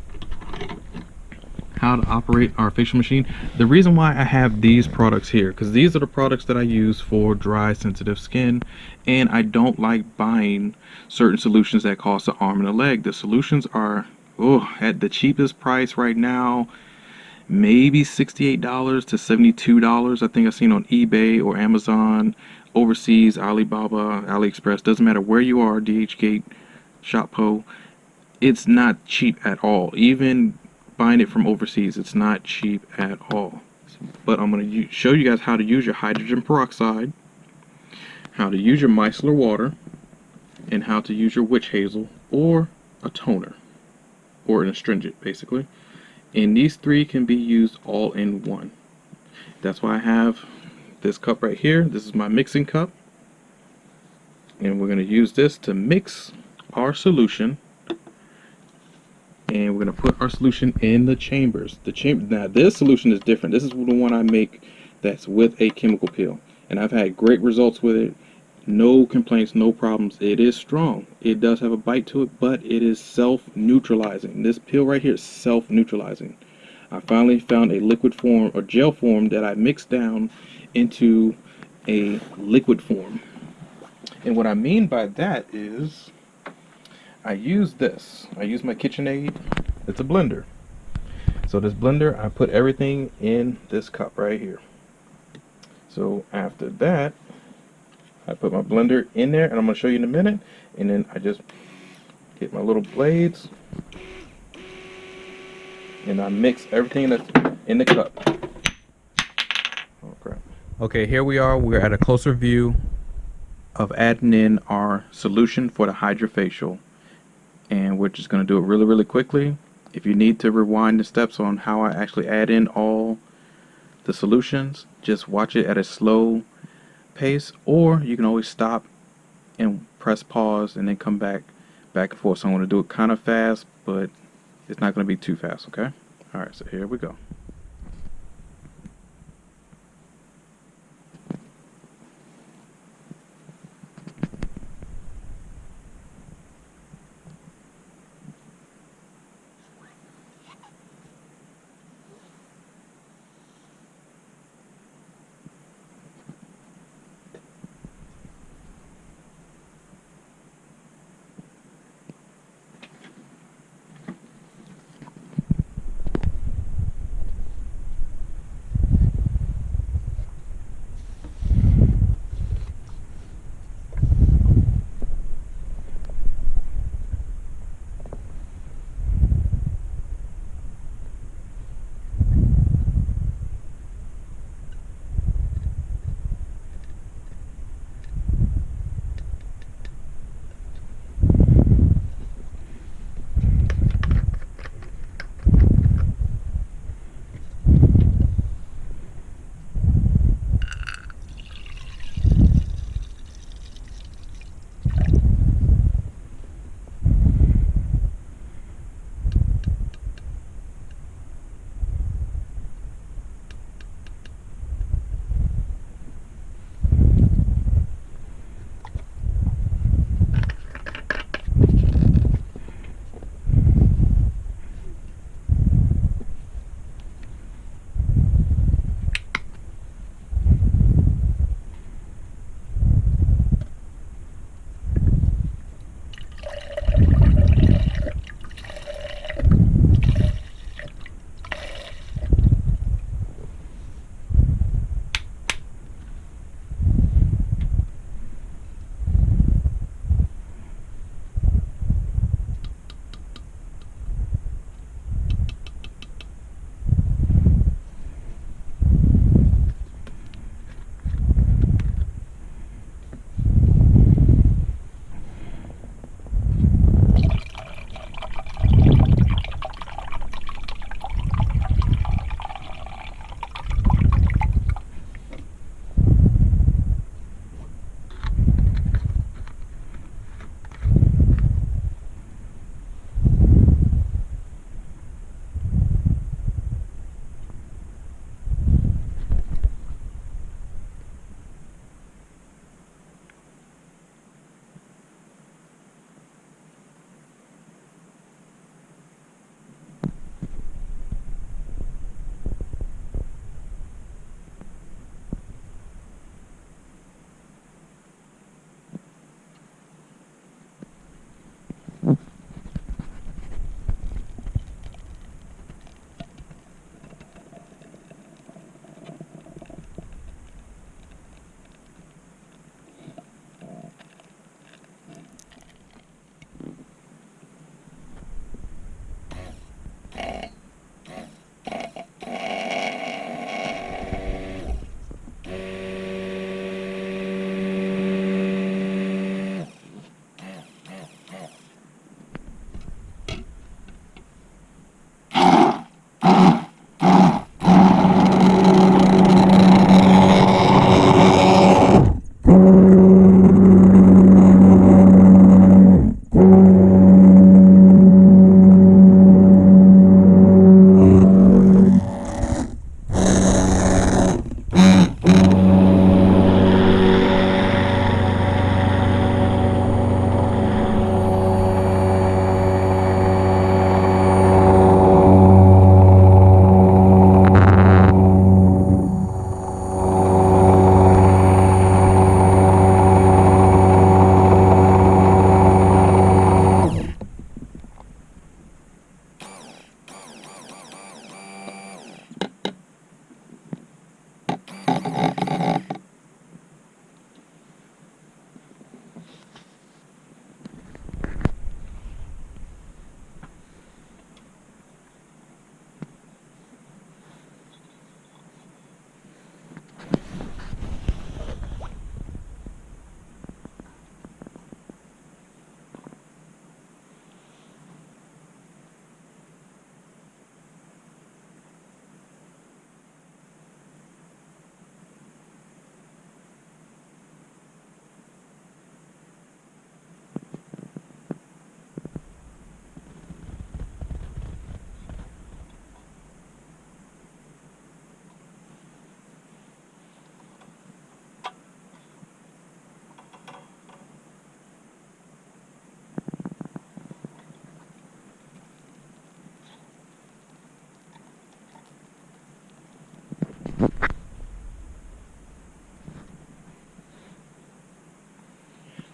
how to operate our facial machine. The reason why I have these products here, because these are the products that I use for dry, sensitive skin, and I don't like buying certain solutions that cost an arm and a leg. The solutions are at the cheapest price right now. Maybe $68 to $72. I think I've seen on eBay or Amazon, overseas, Alibaba, AliExpress. Doesn't matter where you are, DHgate, Shoppo. It's not cheap at all. Even buying it from overseas, it's not cheap at all. But I'm going to show you guys how to use your hydrogen peroxide, how to use your micellar water, and how to use your witch hazel or a toner or an astringent, basically. And these three can be used all in one. That's why I have this cup right here. This is my mixing cup. And we're going to use this to mix our solution. And we're going to put our solution in the chambers. Now this solution is different. This is the one I make that's with a chemical peel. And I've had great results with it. No complaints, no problems. It is strong. It does have a bite to it, but it is self-neutralizing. This peel right here is self-neutralizing. I finally found a liquid form or gel form that I mixed down into a liquid form. And what I mean by that is I use this. I use my KitchenAid. It's a blender. So this blender, I put everything in this cup right here. So after that, I put my blender in there, and I'm going to show you in a minute. And then I just get my little blades, and I mix everything that's in the cup. Oh crap. Okay, here we are. We're at a closer view of adding in our solution for the HydraFacial. And we're just going to do it really, really quickly. If you need to rewind the steps on how I actually add in all the solutions, just watch it at a slow pace, or you can always stop and press pause and then come back and forth. So I'm going to do it kind of fast, but it's not going to be too fast, okay? Alright, so here we go.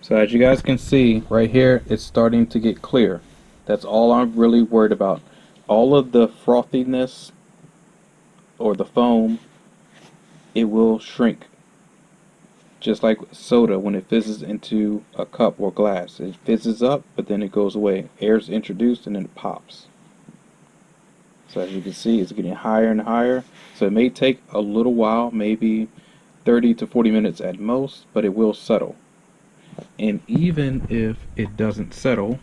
So as you guys can see right here, it's starting to get clear. That's all I'm really worried about. All of the frothiness or the foam, it will shrink. Just like soda, when it fizzes into a cup or glass, it fizzes up, but then it goes away. Air is introduced and then it pops. So as you can see, it's getting higher and higher. So it may take a little while, maybe 30 to 40 minutes at most, but it will settle. And even if it doesn't settle,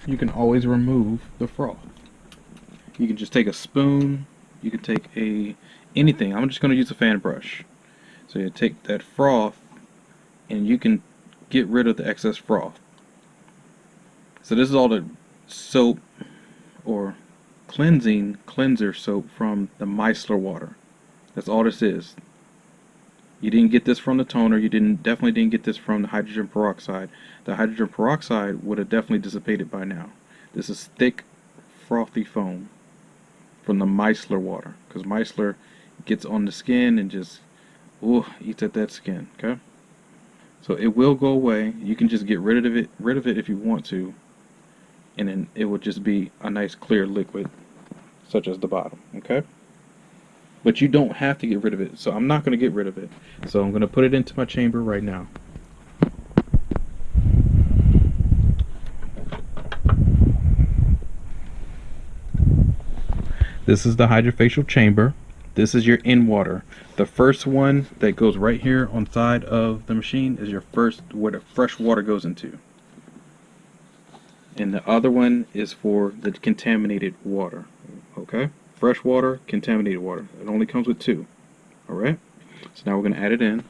you can always remove the froth. You can just take a spoon, you can take anything. I'm just going to use a fan brush. So you take that froth and you can get rid of the excess froth. So this is all the soap or cleanser soap from the micellar water. That's all this is. You didn't get this from the toner. You definitely didn't get this from the hydrogen peroxide. The hydrogen peroxide would have definitely dissipated by now. This is thick, frothy foam from the micellar water, because micellar gets on the skin and just eats at that skin. Okay, so it will go away. You can just get rid of it if you want to, and then it will just be a nice clear liquid, such as the bottom. Okay. But you don't have to get rid of it, so I'm not going to get rid of it. So I'm going to put it into my chamber right now. This is the HydraFacial chamber. This is your in water. The first one that goes right here on the side of the machine is your first, where the fresh water goes into. And the other one is for the contaminated water. Okay? Fresh water, contaminated water. It only comes with two. Alright? So now we're going to add it in.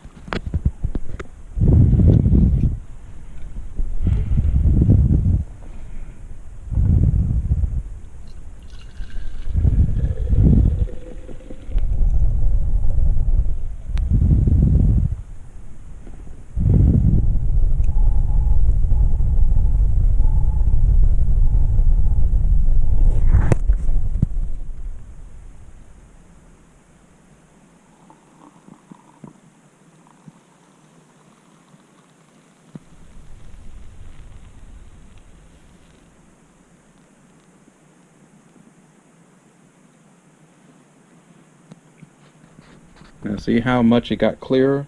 Now see how much it got clearer?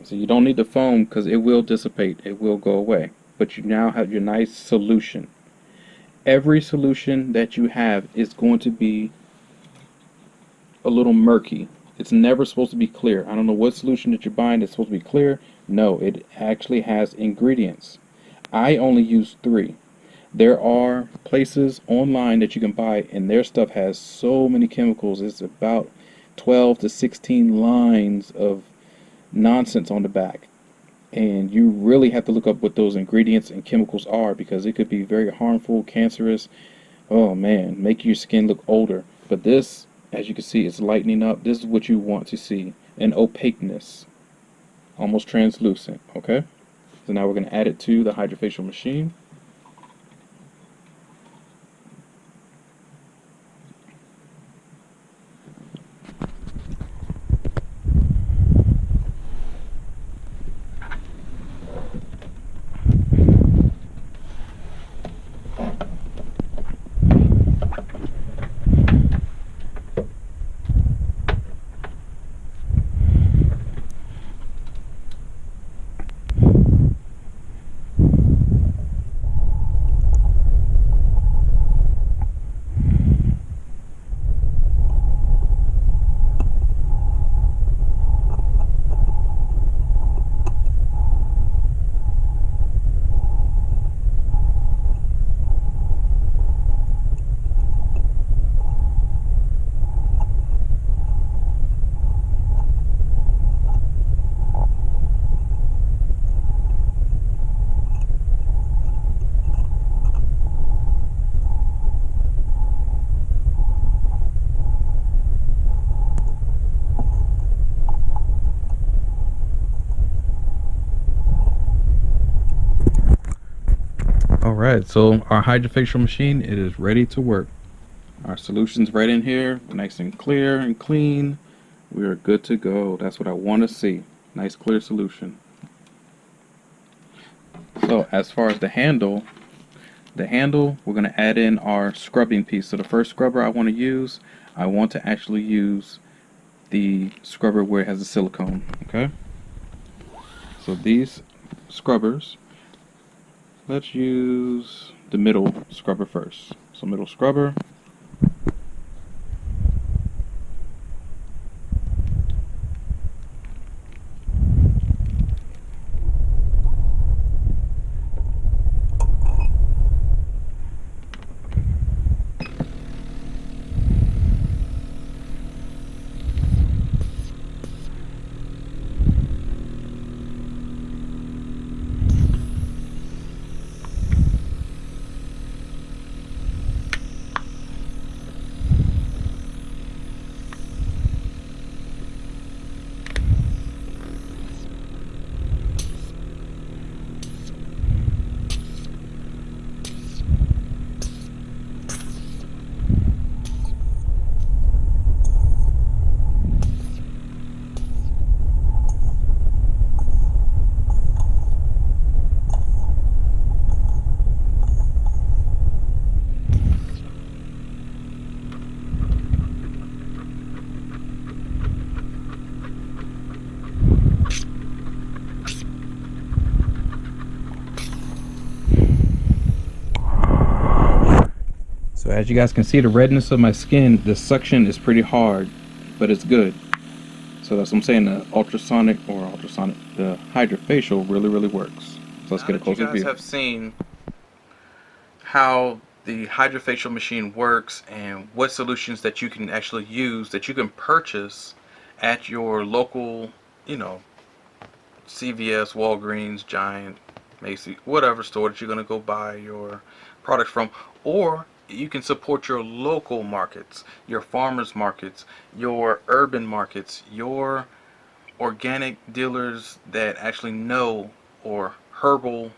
So you don't need the foam because it will dissipate, it will go away. But you now have your nice solution. Every solution that you have is going to be a little murky. It's never supposed to be clear. I don't know what solution that you're buying that's supposed to be clear. No, it actually has ingredients. I only use 3. There are places online that you can buy and their stuff has so many chemicals. It's about 12 to 16 lines of nonsense on the back, and you really have to look up what those ingredients and chemicals are, because it could be very harmful, cancerous, oh man, make your skin look older. But this, as you can see, it's lightening up. This is what you want to see, an opaqueness, almost translucent. Okay, so now we're going to add it to the HydraFacial machine. Alright, so our HydraFacial machine, it is ready to work. Our solution's right in here, nice and clear and clean. We are good to go. That's what I want to see. Nice clear solution. So as far as the handle, we're going to add in our scrubbing piece. So the first scrubber I want to actually use the scrubber where it has the silicone. Okay. So these scrubbers, let's use the middle scrubber first. So middle scrubber. So as you guys can see, the redness of my skin, the suction is pretty hard, but it's good. So that's what I'm saying, the the HydraFacial really works. So let's get a closer view. You guys have seen how the HydraFacial machine works and what solutions that you can actually use, that you can purchase at your local, CVS, Walgreens, Giant, Macy's, whatever store that you're going to go buy your product from, or you can support your local markets, your farmers markets, your urban markets, your organic dealers that actually know, or herbologists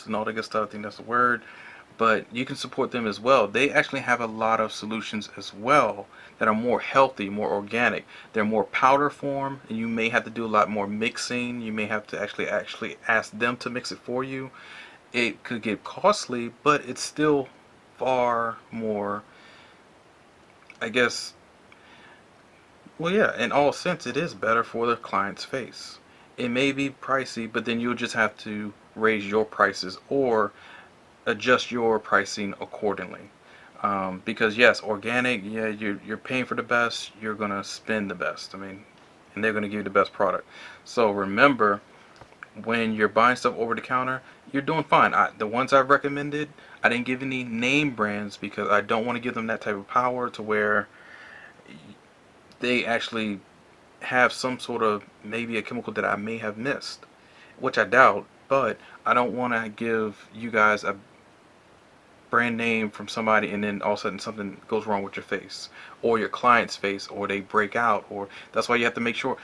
and all that good stuff. I think that's the word. But you can support them as well. They actually have a lot of solutions as well that are more healthy, more organic. They're more powder form, and you may have to do a lot more mixing. You may have to actually ask them to mix it for you. It could get costly, but it's still far more, I guess, well, yeah, in all sense, it is better for the client's face. It may be pricey, but then you'll just have to raise your prices or adjust your pricing accordingly. Because yes, organic, yeah, you're paying for the best, you're gonna spend the best. I mean, and they're gonna give you the best product. So remember, when you're buying stuff over the counter, you're doing fine. The ones I've recommended, I didn't give any name brands because I don't want to give them that type of power to where they actually have some sort of, maybe a chemical that I may have missed, which I doubt, but I don't want to give you guys a brand name from somebody and then all of a sudden something goes wrong with your face or your client's face, or they break out. Or that's why you have to make sure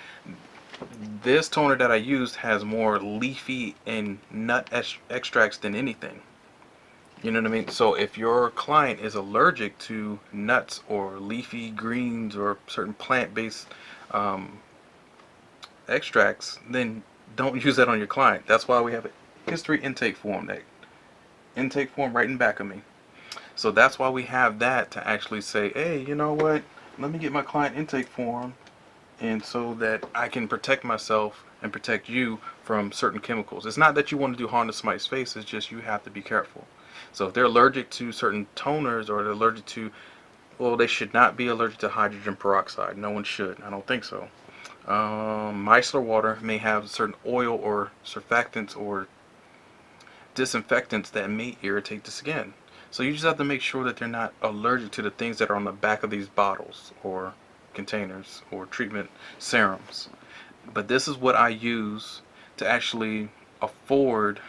this toner that I used has more leafy and nut extracts than anything. You know what I mean? So if your client is allergic to nuts or leafy greens or certain plant-based extracts, then don't use that on your client. That's why we have a history intake form, that intake form right in back of me. So that's why we have that, to actually say, hey, you know what, let me get my client intake form, and so that I can protect myself and protect you from certain chemicals. It's not that you want to do harm to somebody's face, it's just you have to be careful. So if they're allergic to certain toners, or they're allergic to, well, they should not be allergic to hydrogen peroxide. No one should. I don't think so. Micellar water may have certain oil or surfactants or disinfectants that may irritate the skin. So you just have to make sure that they're not allergic to the things that are on the back of these bottles or containers or treatment serums. But this is what I use to actually afford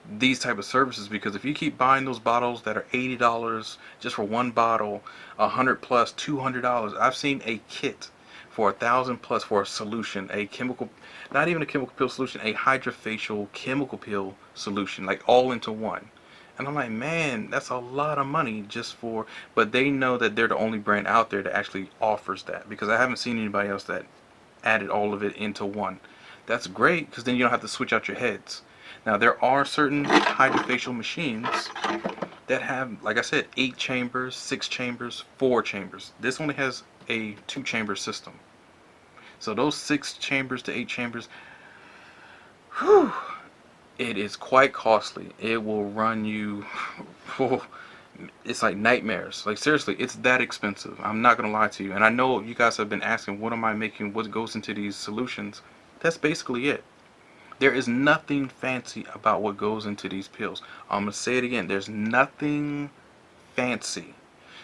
these type of services, because if you keep buying those bottles that are $80 just for one bottle, 100 plus, $200, I've seen a kit for 1,000 plus for a solution, a chemical, not even a chemical peel solution, a HydraFacial chemical peel solution, like all into one. And I'm like, man, that's a lot of money just for, but they know that they're the only brand out there that actually offers that, because I haven't seen anybody else that added all of it into one. that's great, because then you don't have to switch out your heads. Now there are certain HydraFacial machines that have, like I said, 8 chambers, 6 chambers, 4 chambers. This only has a 2-chamber system. So those 6 chambers to 8 chambers, whew, it is quite costly. It will run you, it's like nightmares. Like seriously, it's that expensive. I'm not gonna lie to you. And I know you guys have been asking, what am I making? What goes into these solutions? That's basically it. There is nothing fancy about what goes into these pills. I'm gonna say it again. There's nothing fancy.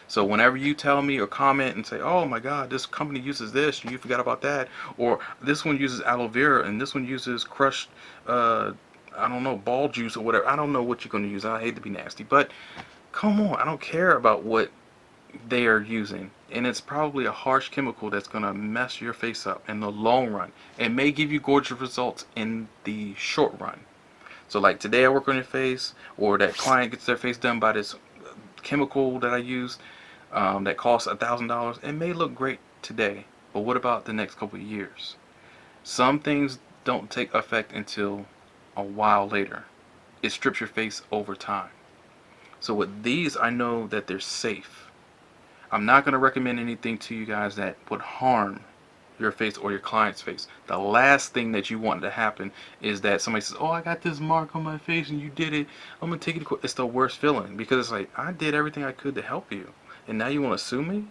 So whenever you tell me or comment and say, oh my god, this company uses this and you forgot about that, or this one uses aloe vera and this one uses crushed I don't know, ball juice or whatever. I don't know what you're going to use. I hate to be nasty, but come on, I don't care about what they are using. And it's probably a harsh chemical that's going to mess your face up in the long run. It may give you gorgeous results in the short run. So like today I work on your face, or that client gets their face done by this chemical that I use that costs $1,000. It may look great today, but what about the next couple of years? Some things don't take effect until a while later. It strips your face over time. So with these, I know that they're safe. I'm not going to recommend anything to you guys that would harm your face or your client's face. The last thing that you want to happen is that somebody says, oh, I got this mark on my face and you did it, I'm going to take it to court. It's the worst feeling, because it's like, I did everything I could to help you, and now you want to sue me?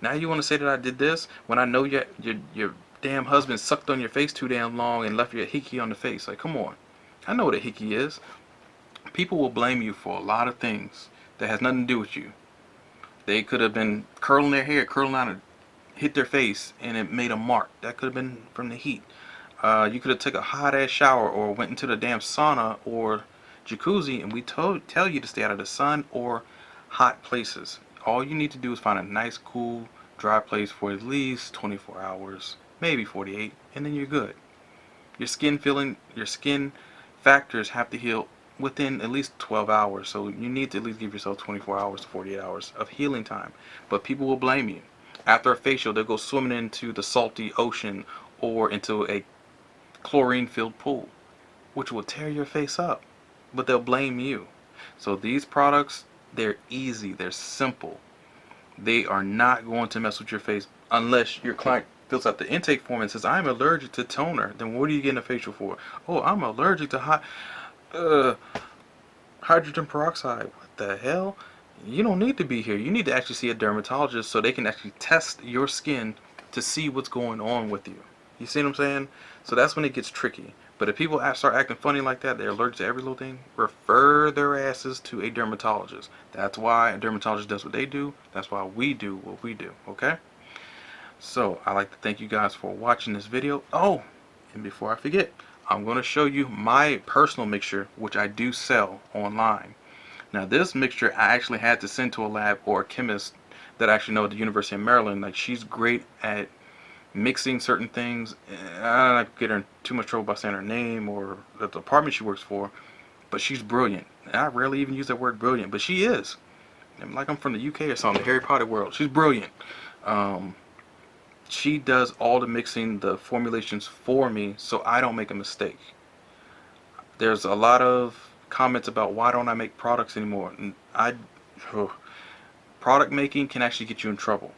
Now you want to say that I did this when I know your damn husband sucked on your face too damn long and left you a hickey on the face? Like, come on. I know what a hickey is. People will blame you for a lot of things that has nothing to do with you. They could have been curling their hair, curling out and hit their face, and it made a mark. That could have been from the heat. You could have took a hot ass shower or went into the damn sauna or jacuzzi, and we tell you to stay out of the sun or hot places. All you need to do is find a nice, cool, dry place for at least 24 hours, maybe 48, and then you're good. Your skin factors have to heal within at least 12 hours, so you need to at least give yourself 24 hours to 48 hours of healing time. But people will blame you. After a facial, they'll go swimming into the salty ocean or into a chlorine-filled pool, which will tear your face up, but they'll blame you. So these products, they're easy, they're simple. They are not going to mess with your face unless your client fills out the intake form and says, I'm allergic to toner. Then what are you getting a facial for? Oh, I'm allergic to hydrogen peroxide. What the hell? You don't need to be here. You need to actually see a dermatologist so they can actually test your skin to see what's going on with you. You see what I'm saying? So that's when it gets tricky. But if people start acting funny like that, they're allergic to every little thing, refer their asses to a dermatologist. That's why a dermatologist does what they do. That's why we do what we do, okay? So I'd like to thank you guys for watching this video. Oh, and before I forget, I'm going to show you my personal mixture, which I do sell online. Now this mixture I actually had to send to a lab or a chemist that I actually know at the University of Maryland. Like, she's great at mixing certain things. I don't like to get her in too much trouble by saying her name or the department she works for, but she's brilliant. And I rarely even use that word brilliant, but she is. Like I'm from the UK or something, the Harry Potter world. She's brilliant. She does all the mixing, the formulations for me, so I don't make a mistake. There's a lot of comments about why don't I make products anymore, and product making can actually get you in trouble.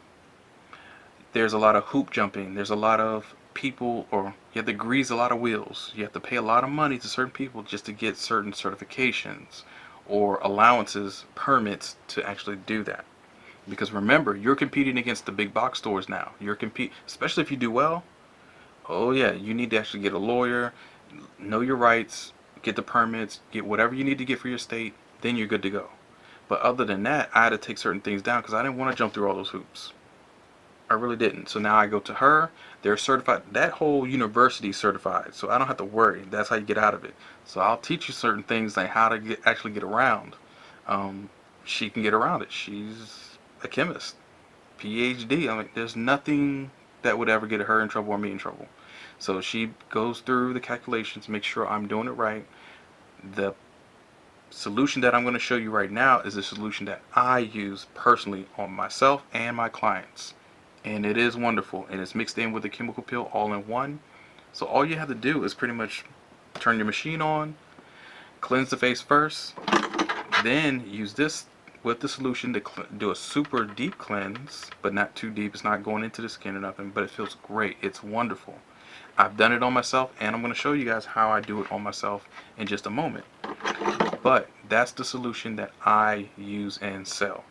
There's a lot of hoop jumping. There's a lot of people, or you have to grease a lot of wheels. You have to pay a lot of money to certain people just to get certain certifications or allowances, permits to actually do that. Because remember, you're competing against the big box stores now. Especially if you do well. Oh yeah, you need to actually get a lawyer, know your rights, get the permits, get whatever you need to get for your state, then you're good to go. But other than that, I had to take certain things down because I didn't want to jump through all those hoops. I really didn't. So now I go to her. They're certified. That whole university is certified, so I don't have to worry. That's how you get out of it. So I'll teach you certain things like how to actually get around. She can get around it. She's a chemist, PhD. I mean, there's nothing that would ever get her in trouble or me in trouble. So she goes through the calculations, makes sure I'm doing it right. The solution that I'm going to show you right now is a solution that I use personally on myself and my clients. And it is wonderful, and it's mixed in with the chemical peel all in one. So all you have to do is pretty much turn your machine on, cleanse the face first, then use this with the solution to do a super deep cleanse, but not too deep. It's not going into the skin or nothing, but it feels great. It's wonderful. I've done it on myself, and I'm going to show you guys how I do it on myself in just a moment. But that's the solution that I use and sell.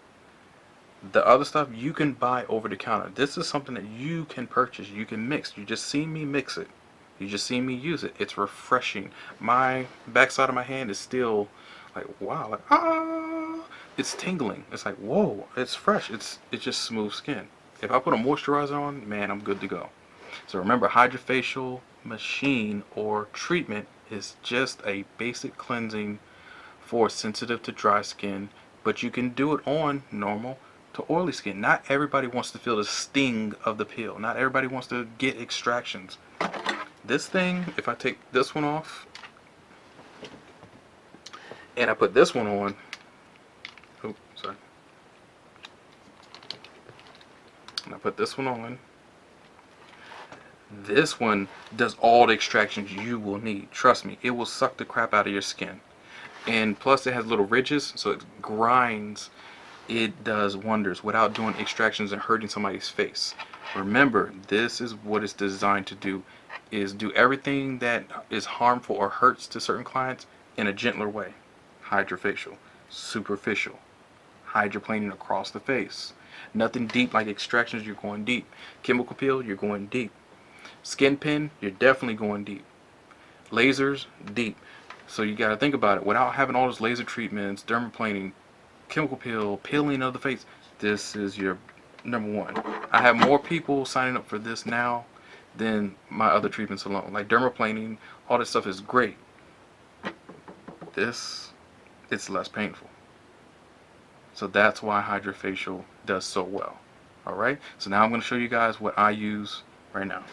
The other stuff you can buy over the counter. This is something that you can purchase. You can mix. You just see me mix it. You just see me use it. It's refreshing. My backside of my hand is still like, wow, like, ah, it's tingling. It's like, whoa, it's fresh. It's just smooth skin. If I put a moisturizer on, man, I'm good to go. So remember, HydraFacial machine or treatment is just a basic cleansing for sensitive to dry skin, but you can do it on normal to oily skin. Not everybody wants to feel the sting of the peel. Not everybody wants to get extractions. This thing, if I take this one off and I put this one on, oh, sorry. And I put this one on. This one does all the extractions you will need. Trust me, it will suck the crap out of your skin. And plus it has little ridges, so it grinds. It does wonders without doing extractions and hurting somebody's face. Remember, this is what it's designed to do, is do everything that is harmful or hurts to certain clients in a gentler way. HydraFacial, superficial, hydroplaning across the face. Nothing deep like extractions, you're going deep. Chemical peel, you're going deep. Skin pin, you're definitely going deep. Lasers, deep. So you got to think about it. Without having all those laser treatments, dermaplaning, chemical peel, peeling of the face, this is your number one. I have more people signing up for this now than my other treatments alone. Like dermaplaning, all this stuff is great. This, it's less painful. So that's why HydraFacial does so well. Alright, so now I'm going to show you guys what I use right now.